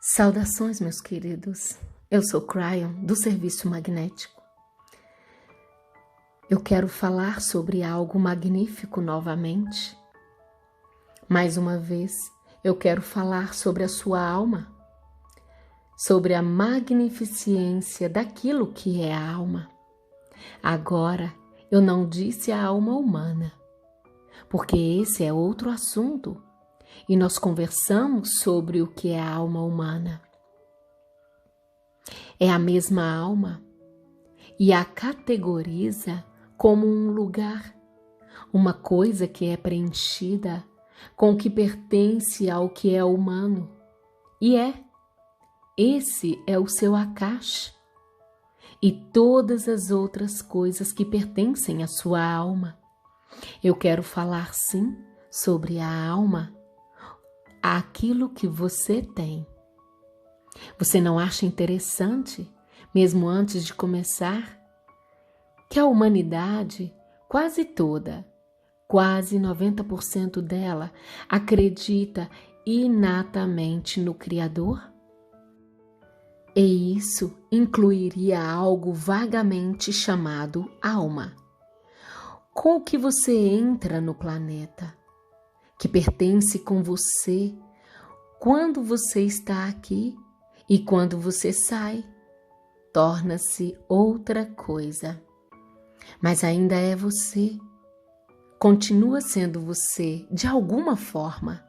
Saudações, meus queridos. Eu sou Cryon, do Serviço Magnético. Eu quero falar sobre algo magnífico novamente. Mais uma vez, eu quero falar sobre a sua alma, sobre a magnificência daquilo que é a alma. Agora, eu não disse a alma humana, porque esse é outro assunto. E nós conversamos sobre o que é a alma humana. É a mesma alma e a categoriza como um lugar, uma coisa que é preenchida com o que pertence ao que é humano. E esse é o seu Akash e todas as outras coisas que pertencem à sua alma. Eu quero falar sim sobre a alma, aquilo que você tem. Você não acha interessante, mesmo antes de começar, que a humanidade, quase toda, quase 90% dela, acredita inatamente no Criador? E isso incluiria algo vagamente chamado alma, com o que você entra no planeta, que pertence com você quando você está aqui e quando você sai, torna-se outra coisa. Mas ainda é você, continua sendo você de alguma forma.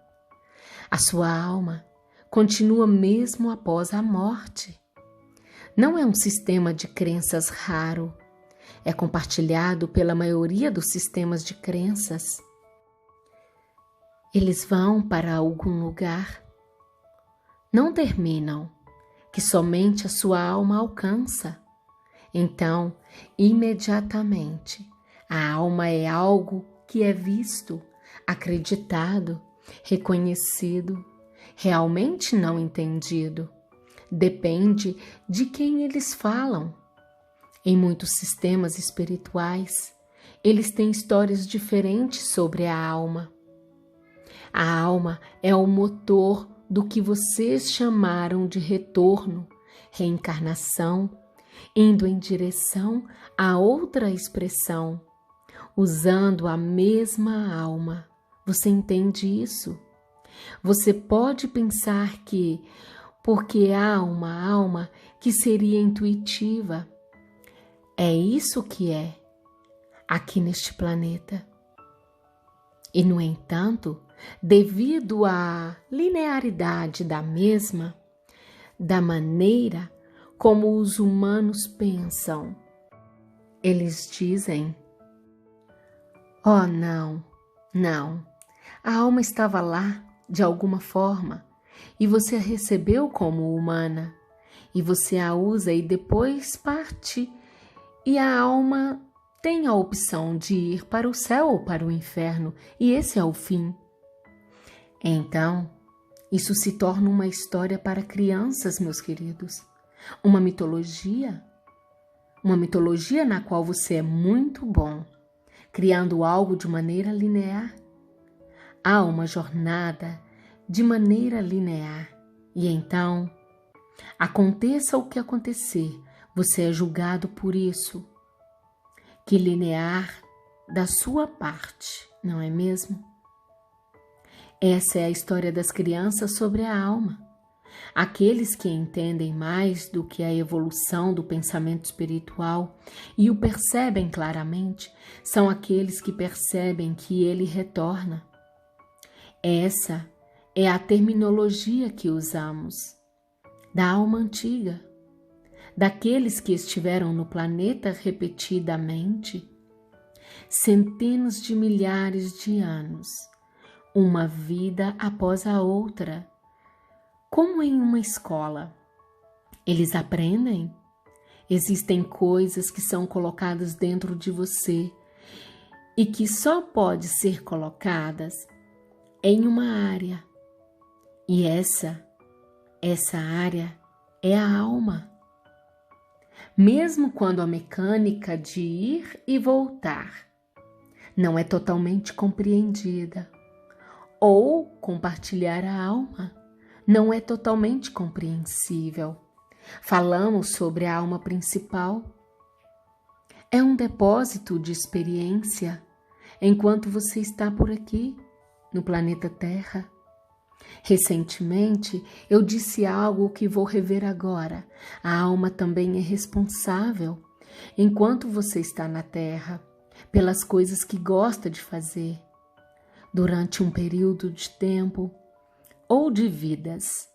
A sua alma continua mesmo após a morte. Não é um sistema de crenças raro, é compartilhado pela maioria dos sistemas de crenças. Eles vão para algum lugar, não terminam, que somente a sua alma alcança. Então, imediatamente, a alma é algo que é visto, acreditado, reconhecido, realmente não entendido. Depende de quem eles falam. Em muitos sistemas espirituais, eles têm histórias diferentes sobre a alma. A alma é o motor do que vocês chamaram de retorno, reencarnação, indo em direção a outra expressão, usando a mesma alma. Você entende isso? Você pode pensar que, porque há uma alma que seria intuitiva, é isso que é aqui neste planeta. E, no entanto, devido à linearidade da mesma, da maneira como os humanos pensam, eles dizem: "Oh, não, a alma estava lá de alguma forma e você a recebeu como humana, e você a usa e depois parte, e a alma tem a opção de ir para o céu ou para o inferno, e esse é o fim." Então, isso se torna uma história para crianças, meus queridos. Uma mitologia na qual você é muito bom, criando algo de maneira linear. Há uma jornada de maneira linear, e então, aconteça o que acontecer, você é julgado por isso. Que linear da sua parte, não é mesmo? Essa é a história das crianças sobre a alma. Aqueles que entendem mais do que a evolução do pensamento espiritual e o percebem claramente, são aqueles que percebem que ele retorna. Essa é a terminologia que usamos, da alma antiga, daqueles que estiveram no planeta repetidamente, centenas de milhares de anos, uma vida após a outra, como em uma escola. Eles aprendem. Existem coisas que são colocadas dentro de você e que só pode ser colocadas em uma área. E essa área é a alma. Mesmo quando a mecânica de ir e voltar não é totalmente compreendida, ou compartilhar a alma não é totalmente compreensível. Falamos sobre a alma principal. É um depósito de experiência enquanto você está por aqui, no planeta Terra. Recentemente, eu disse algo que vou rever agora. A alma também é responsável, enquanto você está na Terra, pelas coisas que gosta de fazer. Durante um período de tempo ou de vidas,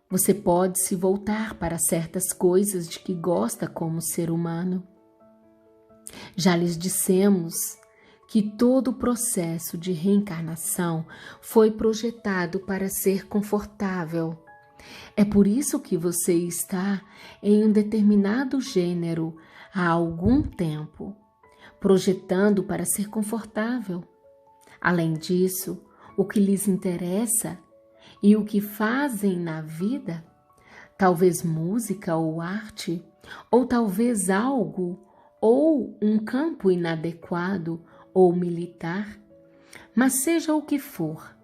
você pode se voltar para certas coisas de que gosta como ser humano. Já lhes dissemos que todo o processo de reencarnação foi projetado para ser confortável. É por isso que você está em um determinado gênero há algum tempo, projetando para ser confortável. Além disso, o que lhes interessa e o que fazem na vida, talvez música ou arte, ou talvez algo ou um campo inadequado ou militar, mas seja o que for,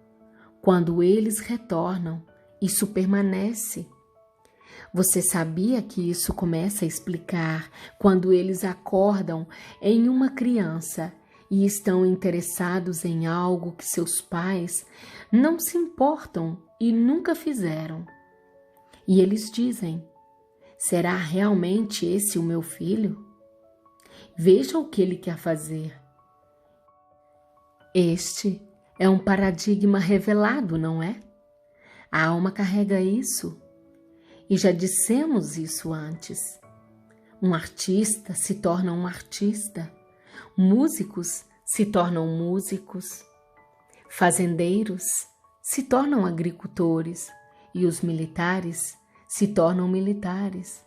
quando eles retornam, isso permanece. Você sabia que isso começa a explicar quando eles acordam em uma criança e estão interessados em algo que seus pais não se importam e nunca fizeram. E eles dizem: será realmente esse o meu filho? Veja o que ele quer fazer. Este é um paradigma revelado, não é? A alma carrega isso. E já dissemos isso antes. Um artista se torna um artista. Músicos se tornam músicos. Fazendeiros se tornam agricultores. E os militares se tornam militares.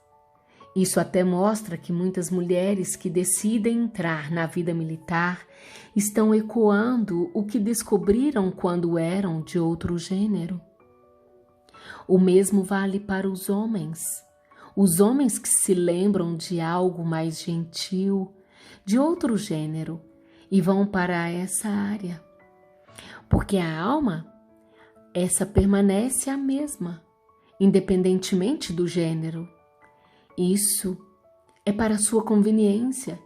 Isso até mostra que muitas mulheres que decidem entrar na vida militar estão ecoando o que descobriram quando eram de outro gênero. O mesmo vale para os homens. Os homens que se lembram de algo mais gentil, de outro gênero, e vão para essa área. Porque a alma, essa permanece a mesma, independentemente do gênero. Isso é para sua conveniência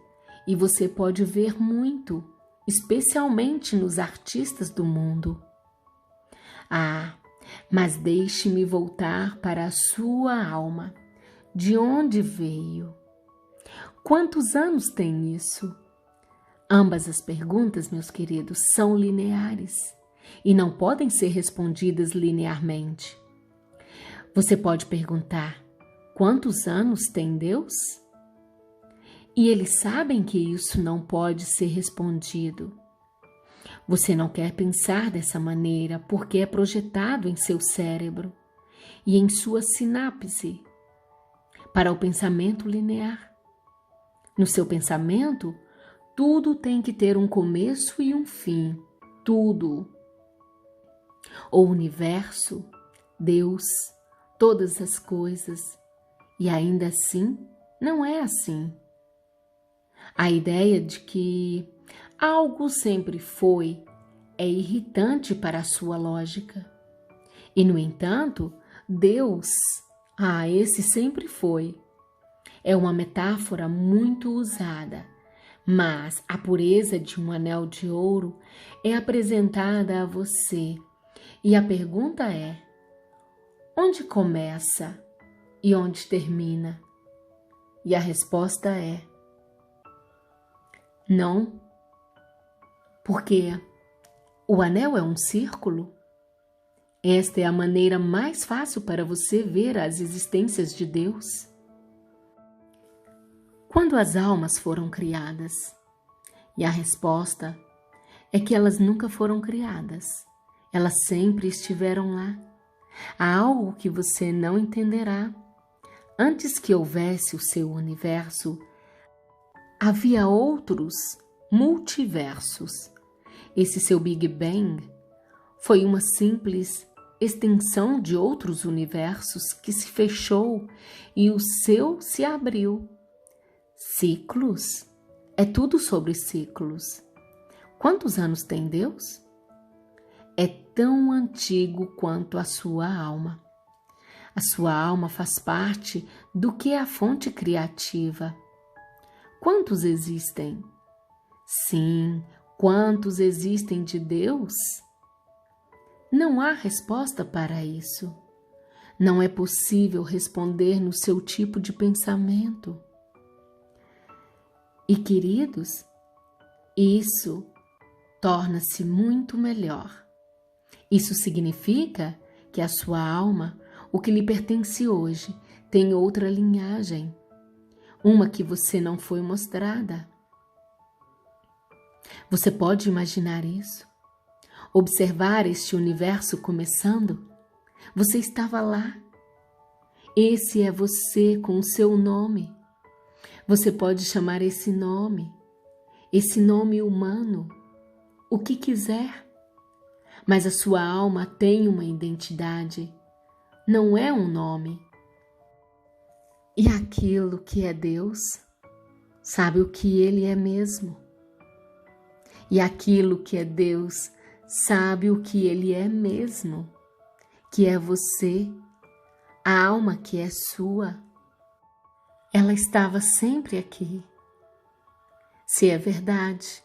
e você pode ver muito, especialmente nos artistas do mundo. Mas deixe-me voltar para a sua alma. De onde veio? Quantos anos tem isso? Ambas as perguntas, meus queridos, são lineares e não podem ser respondidas linearmente. Você pode perguntar: quantos anos tem Deus? E eles sabem que isso não pode ser respondido. Você não quer pensar dessa maneira porque é projetado em seu cérebro e em sua sinapse para o pensamento linear. No seu pensamento, tudo tem que ter um começo e um fim. Tudo. O universo, Deus, todas as coisas. E ainda assim, não é assim. A ideia de que algo sempre foi é irritante para a sua lógica. E, no entanto, Deus, esse sempre foi. É uma metáfora muito usada, mas a pureza de um anel de ouro é apresentada a você. E a pergunta é: onde começa e onde termina? E a resposta é: não, porque o anel é um círculo. Esta é a maneira mais fácil para você ver as existências de Deus. Quando as almas foram criadas? E a resposta é que elas nunca foram criadas. Elas sempre estiveram lá. Há algo que você não entenderá. Antes que houvesse o seu universo, havia outros multiversos. Esse seu Big Bang foi uma simples extensão de outros universos que se fechou e o seu se abriu. Ciclos? É tudo sobre ciclos. Quantos anos tem Deus? É tão antigo quanto a sua alma. A sua alma faz parte do que é a fonte criativa. Quantos existem? Sim, quantos existem de Deus? Não há resposta para isso. Não é possível responder no seu tipo de pensamento. E, queridos, isso torna-se muito melhor. Isso significa que a sua alma, o que lhe pertence hoje, tem outra linhagem, uma que você não foi mostrada. Você pode imaginar isso? Observar este universo começando? Você estava lá. Esse é você com o seu nome. Você pode chamar esse nome humano, o que quiser. Mas a sua alma tem uma identidade, não é um nome. E aquilo que é Deus, sabe o que Ele é mesmo. E aquilo que é Deus, sabe o que Ele é mesmo, que é você, a alma que é sua. Ela estava sempre aqui. Se é verdade,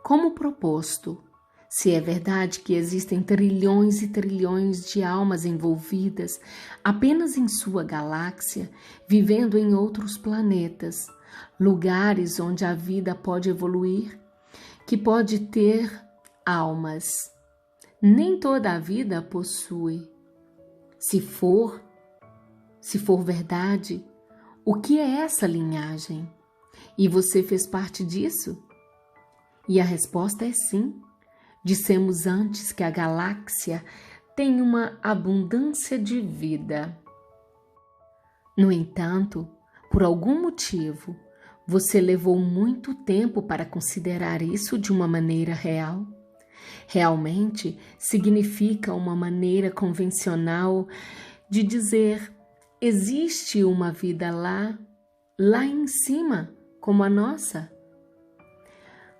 como proposto, se é verdade que existem trilhões e trilhões de almas envolvidas apenas em sua galáxia, vivendo em outros planetas, lugares onde a vida pode evoluir, que pode ter almas. Nem toda a vida possui. Se for verdade, o que é essa linhagem? E você fez parte disso? E a resposta é sim. Dissemos antes que a galáxia tem uma abundância de vida. No entanto, por algum motivo, você levou muito tempo para considerar isso de uma maneira real. Realmente significa uma maneira convencional de dizer: existe uma vida lá em cima, como a nossa?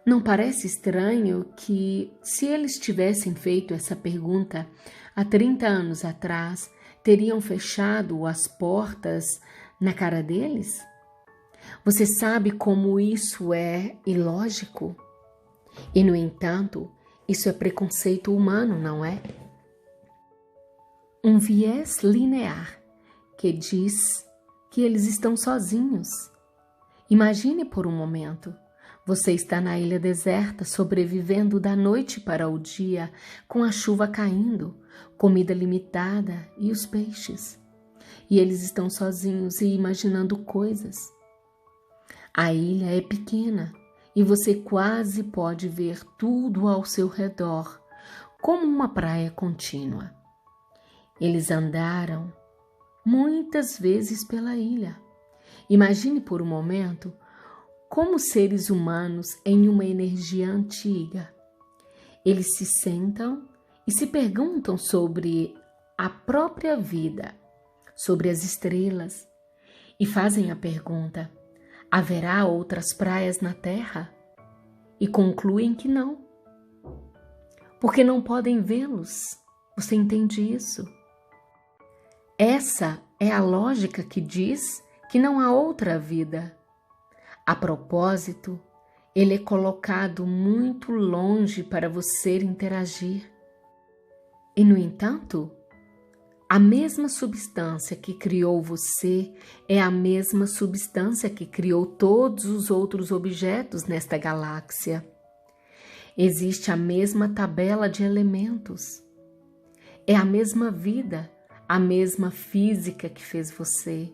Não parece estranho que, se eles tivessem feito essa pergunta há 30 anos atrás, teriam fechado as portas na cara deles? Você sabe como isso é ilógico? E, no entanto, isso é preconceito humano, não é? Um viés linear que diz que eles estão sozinhos. Imagine por um momento. Você está na ilha deserta, sobrevivendo da noite para o dia, com a chuva caindo, comida limitada e os peixes. E eles estão sozinhos e imaginando coisas. A ilha é pequena e você quase pode ver tudo ao seu redor, como uma praia contínua. Eles andaram muitas vezes pela ilha. Imagine por um momento como seres humanos em uma energia antiga. Eles se sentam e se perguntam sobre a própria vida, sobre as estrelas, e fazem a pergunta: haverá outras praias na Terra? E concluem que não, porque não podem vê-los. Você entende isso? Essa é a lógica que diz que não há outra vida. A propósito, ele é colocado muito longe para você interagir. E, no entanto, a mesma substância que criou você é a mesma substância que criou todos os outros objetos nesta galáxia. Existe a mesma tabela de elementos. É a mesma vida, a mesma física que fez você.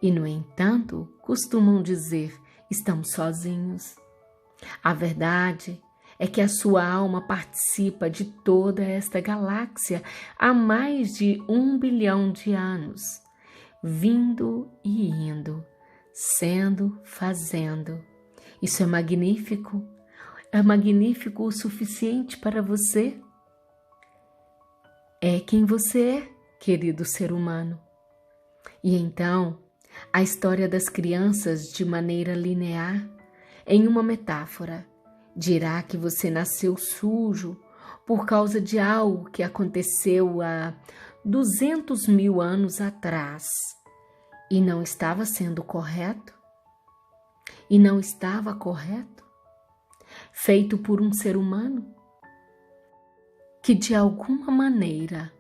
E, no entanto, costumam dizer: estamos sozinhos. A verdade é que a sua alma participa de toda esta galáxia há mais de 1 bilhão de anos, vindo e indo, sendo, fazendo. Isso é magnífico? É magnífico o suficiente para você? É quem você é, querido ser humano. E então, a história das crianças, de maneira linear, em uma metáfora, dirá que você nasceu sujo por causa de algo que aconteceu há 200.000 anos atrás e não estava sendo correto? E não estava correto? Feito por um ser humano que de alguma maneira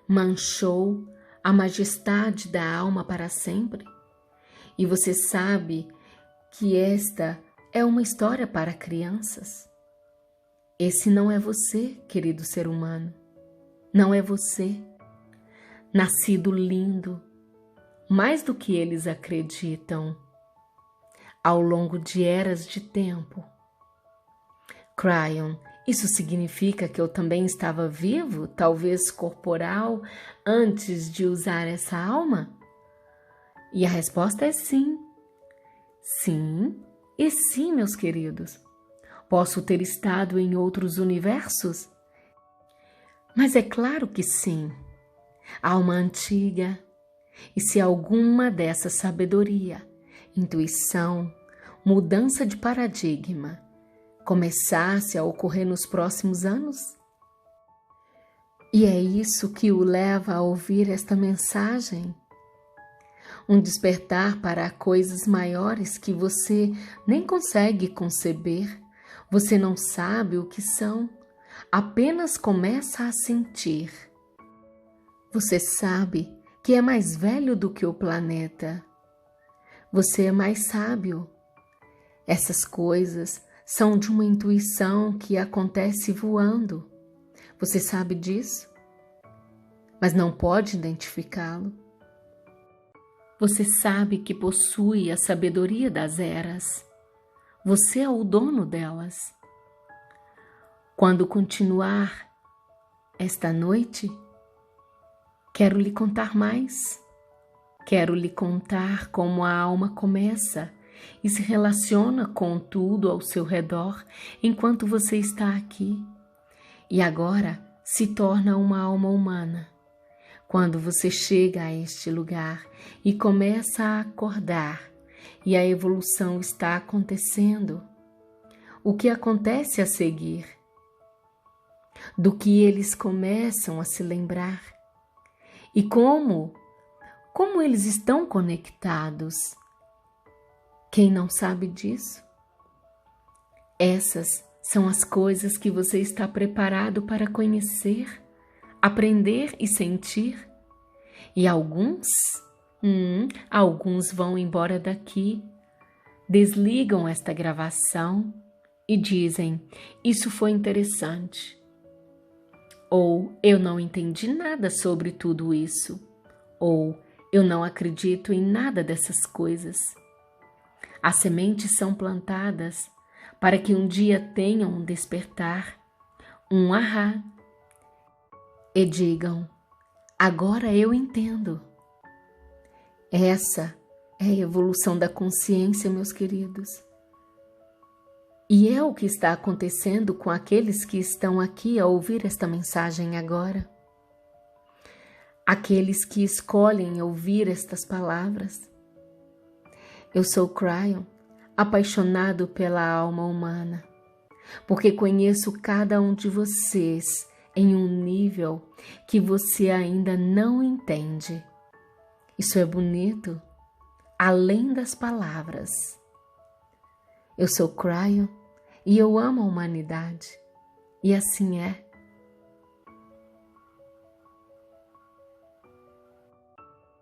manchou a majestade da alma para sempre? E você sabe que esta é uma história para crianças. Esse não é você, querido ser humano. Não é você. Nascido lindo, mais do que eles acreditam, ao longo de eras de tempo. Cryon, isso significa que eu também estava vivo, talvez corporal, antes de usar essa alma? E a resposta é sim. Sim e sim, meus queridos. Posso ter estado em outros universos? Mas é claro que sim. Alma antiga. E se alguma dessa sabedoria, intuição, mudança de paradigma começasse a ocorrer nos próximos anos? E é isso que o leva a ouvir esta mensagem. Um despertar para coisas maiores que você nem consegue conceber, você não sabe o que são, apenas começa a sentir. Você sabe que é mais velho do que o planeta. Você é mais sábio. Essas coisas são de uma intuição que acontece voando. Você sabe disso, mas não pode identificá-lo. Você sabe que possui a sabedoria das eras. Você é o dono delas. Quando continuar esta noite, quero lhe contar mais. Quero lhe contar como a alma começa e se relaciona com tudo ao seu redor enquanto você está aqui. E agora se torna uma alma humana. Quando você chega a este lugar e começa a acordar e a evolução está acontecendo, o que acontece a seguir? Do que eles começam a se lembrar? E como eles estão conectados? Quem não sabe disso? Essas são as coisas que você está preparado para conhecer, aprender e sentir. E alguns vão embora daqui, desligam esta gravação e dizem: isso foi interessante. Ou eu não entendi nada sobre tudo isso. Ou eu não acredito em nada dessas coisas. As sementes são plantadas para que um dia tenham um despertar, um ahá, e digam: agora eu entendo. Essa é a evolução da consciência, meus queridos. E é o que está acontecendo com aqueles que estão aqui a ouvir esta mensagem agora. Aqueles que escolhem ouvir estas palavras. Eu sou Cryon, apaixonado pela alma humana, porque conheço cada um de vocês em um nível que você ainda não entende. Isso é bonito, além das palavras. Eu sou Cryon e eu amo a humanidade, e assim é.